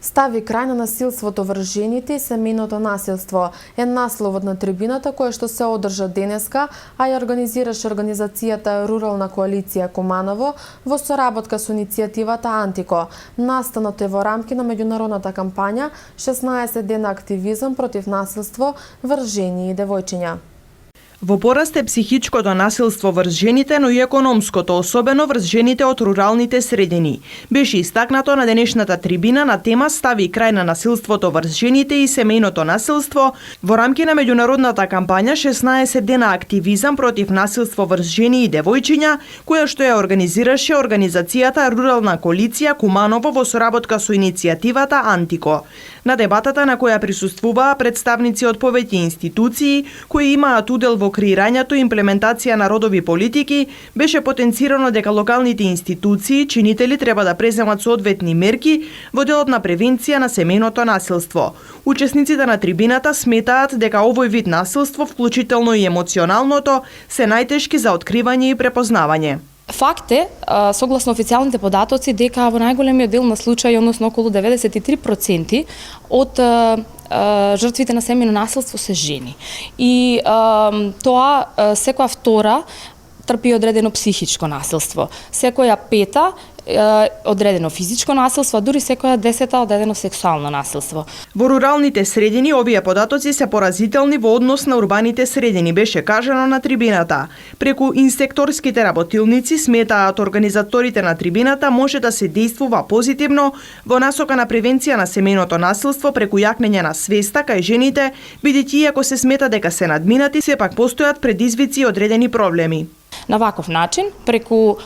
Стави крај на насилството врз жените и семејното насилство е насловот на трибината која што се одржа денеска, а ја организираше организацијата Рурална коалиција Куманово во соработка со иницијативата Антико. Настанот е во рамки на меѓународната кампања 16 дена активизам против насилство врз жени и девојчиња. Во пораст е психичкото насилство врз жените, но и економското, особено врз жените од руралните средини. Беше истакнато на денешната трибина на тема Стави крај на насилството врз жените и семејното насилство во рамки на меѓународната кампања 16 дена активизам против насилство врз жени и девојчиња, која што ја организираше организацијата Рурална коалиција Куманово во соработка со иницијативата Антико. На дебатата на која присуствуваа представници од повеќе институции кои имаат удел во креирањето и имплементација на родови политики, беше потенцирано дека локалните институции, чинители треба да преземат соодветни мерки во делот на превенција на семејното насилство. Учесниците на трибината сметаат дека овој вид насилство, вклучително и емоционалното, се најтешки за откривање и препознавање. Факт е, согласно официјалните податоци, дека во најголемиот дел на случаи, односно околу 93% од жртвите на семејно насилство се жени. И тоа секоја втора трпи одредено психичко насилство. Секоја пета одредено физичко насилство, а дури секоја 10-та одредено сексуално насилство. Во руралните средини овие податоци се поразителни во однос на урбаните средини, беше кажано на трибината. Преку инсекторските работилници сметаат организаторите на трибината може да се действува позитивно во насока на превенција на семејното насилство преку јакнење на свеста кај жените, бидејќи иако се смета дека се надминати, сепак постојат предизвици и одредени проблеми. На ваков начин, преку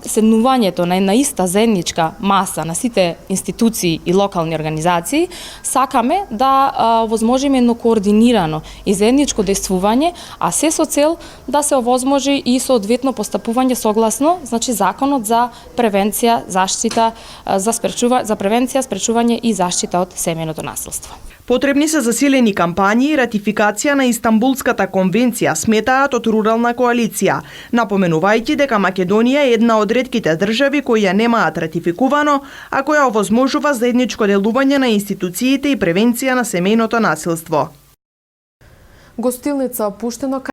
седнувањето на една иста заедничка маса на сите институции и локални организации, сакаме да овозможиме едно координирано и заедничко действување, а се со цел да се овозможи и соодветно постапување согласно, значи законот за превенција, заштита, за превенција, спречување и заштита од семејното насилство. Потребни се засилени кампањи и ратификација на Истанбулската конвенција, сметаат од Рурална коалиција, напоменувајќи дека Македонија е една од ретките држави кои ја немаат ратификувано, а која овозможува заедничко делување на институциите и превенција на семејното насилство. Гостилница опуштено